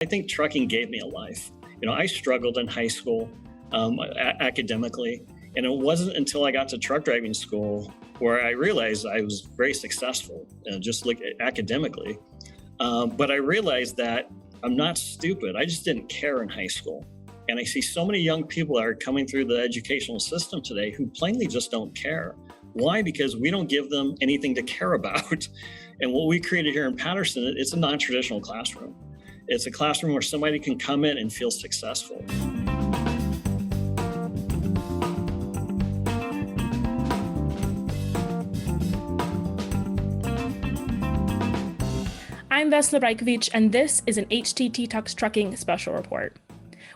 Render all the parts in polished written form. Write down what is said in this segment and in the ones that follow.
I think trucking gave me a life. I struggled in high school academically, and it wasn't until I got to truck driving school where I realized I was very successful, just like academically. But I realized that I'm not stupid. I just didn't care in high school. And I see so many young people that are coming through the educational system today who plainly just don't care. Why? Because we don't give them anything to care about. And what we created here in Patterson, it's a non-traditional classroom. It's a classroom where somebody can come in and feel successful. I'm Vesna Brajkovic, and this is an HDT Talks Trucking special report.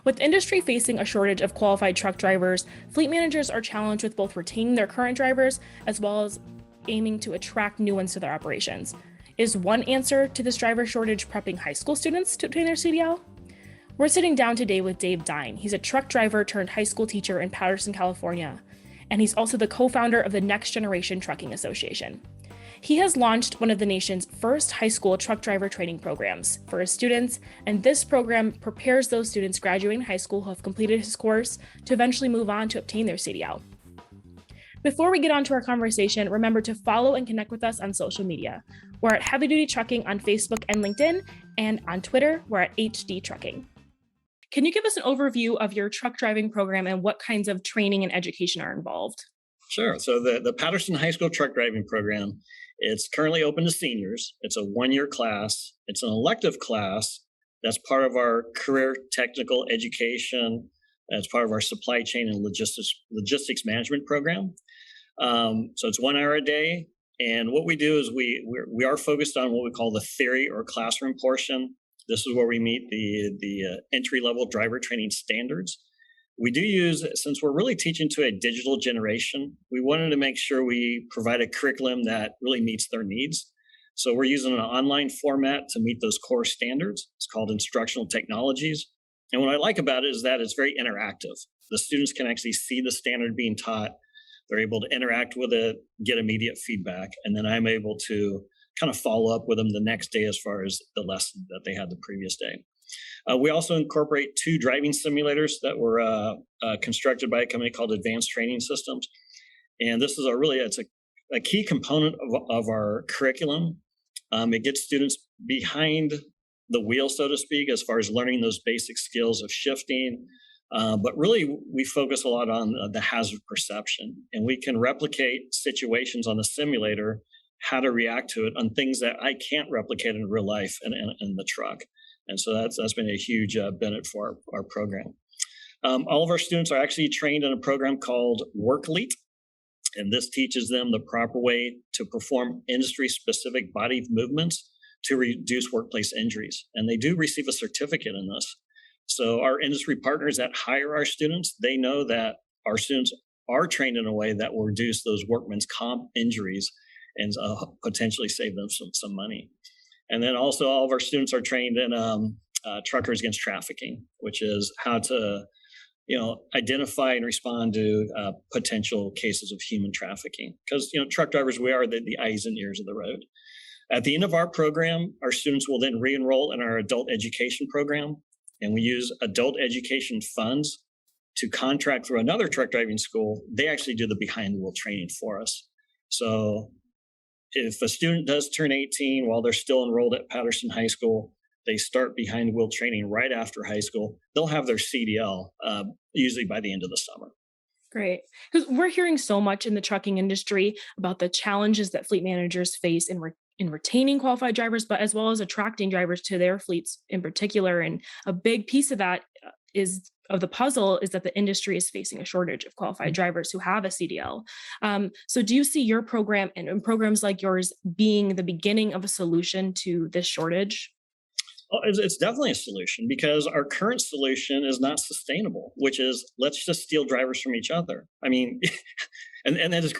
With industry facing a shortage of qualified truck drivers, fleet managers are challenged with both retaining their current drivers as well as aiming to attract new ones to their operations. Is one answer to this driver shortage prepping high school students to obtain their CDL? We're sitting down today with Dave Dein. He's a truck driver turned high school teacher in Patterson, California, and he's also the co-founder of the Next Generation Trucking Association. He has launched one of the nation's first high school truck driver training programs for his students, and this program prepares those students graduating high school who have completed his course to eventually move on to obtain their CDL. Before we get on to our conversation, remember to follow and connect with us on social media. We're at Heavy Duty Trucking on Facebook and LinkedIn, and on Twitter, we're at HD Trucking. Can you give us an overview of your truck driving program and what kinds of training and education are involved? Sure. So the Patterson High School Truck Driving Program, it's currently open to seniors. It's a one-year class. It's an elective class that's part of our career technical education. That's part of our supply chain and logistics management program. So it's 1 hour a day. And what we do is we are focused on what we call the theory or classroom portion. This is where we meet the entry-level driver training standards. We do use, since we're really teaching to a digital generation, we wanted to make sure we provide a curriculum that really meets their needs. So we're using an online format to meet those core standards. It's called Instructional Technologies. And what I like about it is that it's very interactive. The students can actually see the standard being taught. They're able to interact with it, get immediate feedback, and then I'm able to kind of follow up with them the next day as far as the lesson that they had the previous day. We also incorporate 2 driving simulators that were constructed by a company called Advanced Training Systems. And this is it's a key component of our curriculum. It gets students behind the wheel, so to speak, as far as learning those basic skills of shifting. But really, we focus a lot on the hazard perception, and we can replicate situations on the simulator, how to react to it on things that I can't replicate in real life and in the truck. And so that's been a huge benefit for our program. All of our students are actually trained in a program called WorkLeet, and this teaches them the proper way to perform industry-specific body movements to reduce workplace injuries. And they do receive a certificate in this. So our industry partners that hire our students, they know that our students are trained in a way that will reduce those workman's comp injuries and potentially save them some money. And then also all of our students are trained in Truckers Against Trafficking, which is how to identify and respond to potential cases of human trafficking. Because truck drivers, we are the eyes and ears of the road. At the end of our program, our students will then re-enroll in our adult education program, and we use adult education funds to contract through another truck driving school. They actually do the behind-the-wheel training for us. So if a student does turn 18 while they're still enrolled at Patterson High School, they start behind-the-wheel training right after high school. They'll have their CDL usually by the end of the summer. Great. Because we're hearing so much in the trucking industry about the challenges that fleet managers face in retaining qualified drivers, but as well as attracting drivers to their fleets in particular. And a big piece of that of the puzzle is that the industry is facing a shortage of qualified drivers who have a CDL. So do you see your program and programs like yours being the beginning of a solution to this shortage? Well, it's definitely a solution, because our current solution is not sustainable, which is let's just steal drivers from each other. I mean, and that is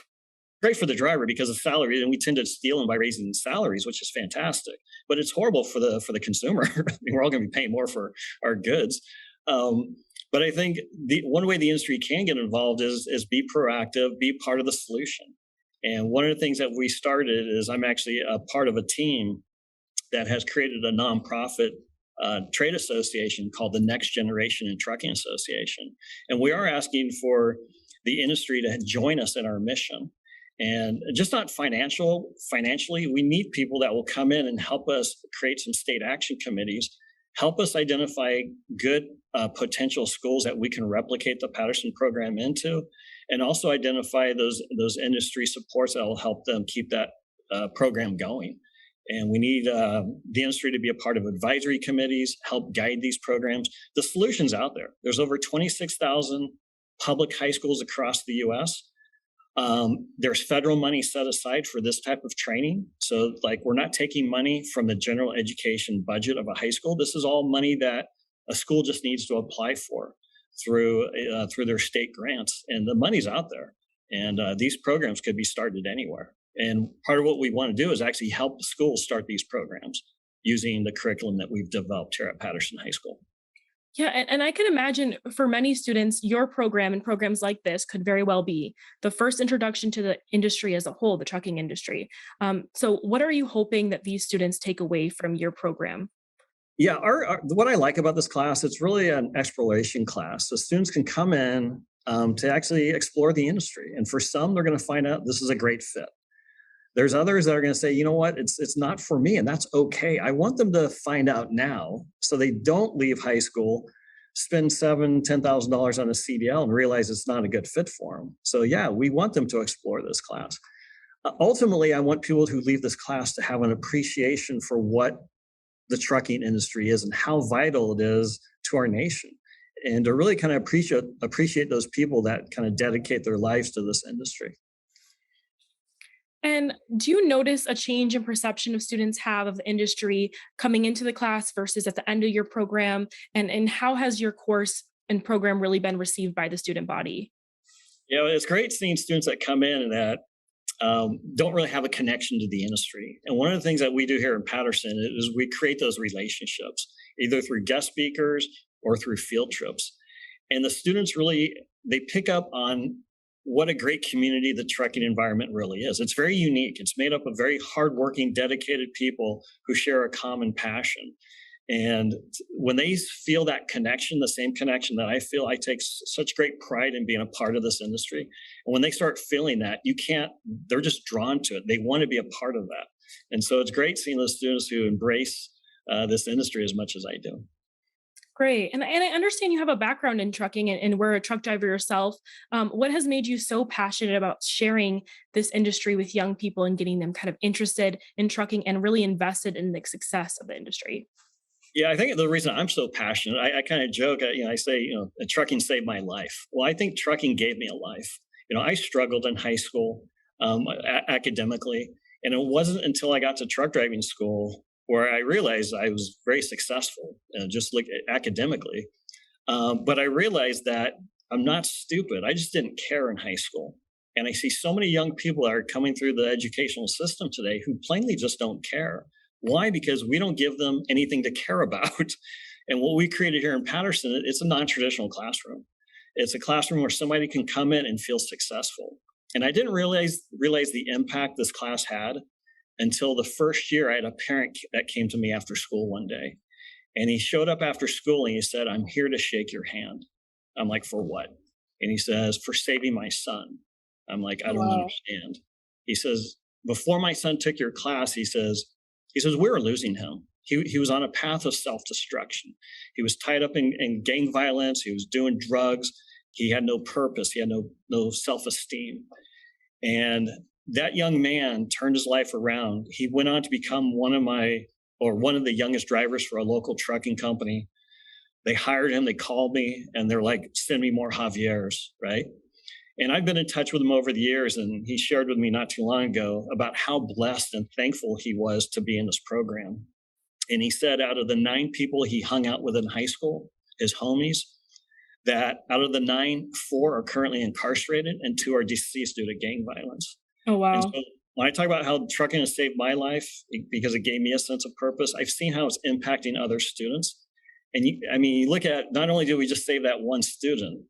great for the driver because of salary, and we tend to steal them by raising salaries, which is fantastic. But it's horrible for the consumer. I mean, we're all going to be paying more for our goods. But I think the one way the industry can get involved is be proactive, be part of the solution. And one of the things that we started is I'm actually a part of a team that has created a nonprofit trade association called the Next Generation in Trucking Association. And we are asking for the industry to join us in our mission. And just not financially, we need people that will come in and help us create some state action committees, help us identify good potential schools that we can replicate the Patterson program into, and also identify those industry supports that will help them keep that program going. And we need the industry to be a part of advisory committees, help guide these programs. The solution's out there. There's over 26,000 public high schools across the U.S. There's federal money set aside for this type of training. So like we're not taking money from the general education budget of a high school. This is all money that a school just needs to apply for through their state grants. And the money's out there. And these programs could be started anywhere. And part of what we want to do is actually help the schools start these programs using the curriculum that we've developed here at Patterson High School. Yeah, and I can imagine for many students, your program and programs like this could very well be the first introduction to the industry as a whole, the trucking industry. So what are you hoping that these students take away from your program? Yeah, what I like about this class, it's really an exploration class. So students can come in to actually explore the industry. And for some, they're going to find out this is a great fit. There's others that are going to say, you know what, it's not for me, and that's okay. I want them to find out now so they don't leave high school, spend $10,000 on a CDL and realize it's not a good fit for them. So yeah, we want them to explore this class. Ultimately, I want people who leave this class to have an appreciation for what the trucking industry is and how vital it is to our nation, and to really kind of appreciate those people that kind of dedicate their lives to this industry. And do you notice a change in perception of students have of the industry coming into the class versus at the end of your program? And how has your course and program really been received by the student body? You know, it's great seeing students that come in and that don't really have a connection to the industry. And one of the things that we do here in Patterson is we create those relationships, either through guest speakers or through field trips. And the students really, they pick up on what a great community the trucking environment really is. It's very unique. It's made up of very hardworking, dedicated people who share a common passion. And when they feel that connection, the same connection that I feel, I take such great pride in being a part of this industry. And when they start feeling that, they're just drawn to it. They want to be a part of that. And so it's great seeing those students who embrace this industry as much as I do. Great. And I understand you have a background in trucking and were a truck driver yourself. What has made you so passionate about sharing this industry with young people and getting them kind of interested in trucking and really invested in the success of the industry? Yeah, I think the reason I'm so passionate, I kind of joke, I say, trucking saved my life. Well, I think trucking gave me a life. I struggled in high school academically, and it wasn't until I got to truck driving school where I realized I was very successful, just like academically. But I realized that I'm not stupid. I just didn't care in high school. And I see so many young people that are coming through the educational system today who plainly just don't care. Why? Because we don't give them anything to care about. And what we created here in Patterson, it's a non-traditional classroom. It's a classroom where somebody can come in and feel successful. And I didn't realize the impact this class had until the first year. I had a parent that came to me after school one day, and he showed up after school and he said, "I'm here to shake your hand." I'm like, "For what?" And he says, "For saving my son." I'm like, "I don't understand." He says, "Before my son took your class," he says, we were losing him. He was on a path of self-destruction. He was tied up in gang violence. He was doing drugs. He had no purpose. He had no self-esteem. And that young man turned his life around. He went on to become one of the youngest drivers for a local trucking company. They hired him, they called me, and they're like, "Send me more Javiers," right? And I've been in touch with him over the years, and he shared with me not too long ago about how blessed and thankful he was to be in this program. And he said out of the 9 people he hung out with in high school, his homies, that out of the 9, 4 are currently incarcerated and 2 are deceased due to gang violence. Oh, wow. And so when I talk about how trucking has saved my life because it gave me a sense of purpose, I've seen how it's impacting other students. And you look at, not only do we just save that one student,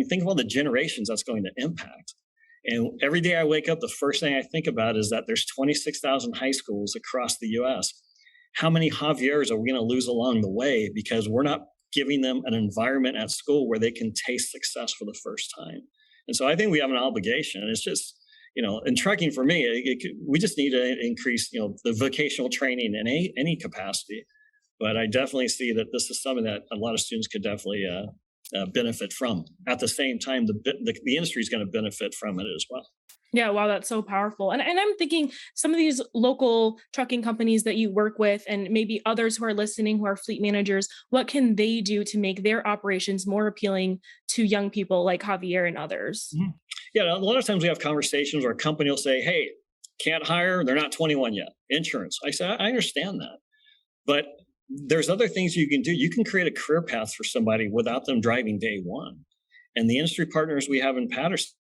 think of all the generations that's going to impact. And every day I wake up, the first thing I think about is that there's 26,000 high schools across the U.S. how many Javiers are we going to lose along the way because we're not giving them an environment at school where they can taste success for the first time? And so I think we have an obligation. It's just, in trucking for me, we just need to increase, the vocational training in any capacity. But I definitely see that this is something that a lot of students could definitely benefit from. At the same time, the industry is going to benefit from it as well. Yeah, wow, that's so powerful. And I'm thinking some of these local trucking companies that you work with, and maybe others who are listening who are fleet managers, what can they do to make their operations more appealing to young people like Javier and others? Mm-hmm. Yeah, a lot of times we have conversations where a company will say, hey, can't hire, they're not 21 yet. Insurance. I say, I understand that. But there's other things you can do. You can create a career path for somebody without them driving day one. And the industry partners we have in Patterson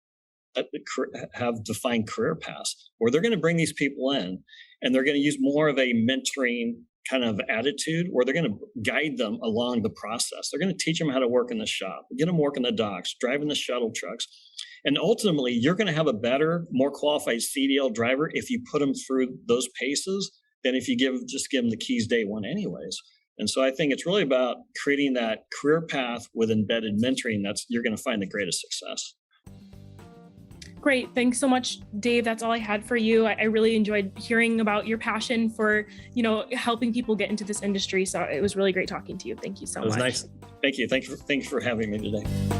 have defined career paths where they're going to bring these people in and they're going to use more of a mentoring kind of attitude where they're going to guide them along the process. They're going to teach them how to work in the shop, get them working the docks, driving the shuttle trucks. And ultimately, you're going to have a better, more qualified CDL driver if you put them through those paces than if you just give them the keys day one anyways. And so I think it's really about creating that career path with embedded mentoring. You're going to find the greatest success. Great. Thanks so much, Dave. That's all I had for you. I really enjoyed hearing about your passion for, helping people get into this industry. So it was really great talking to you. Thank you so much. It was nice. Thank you. Thank you for having me today.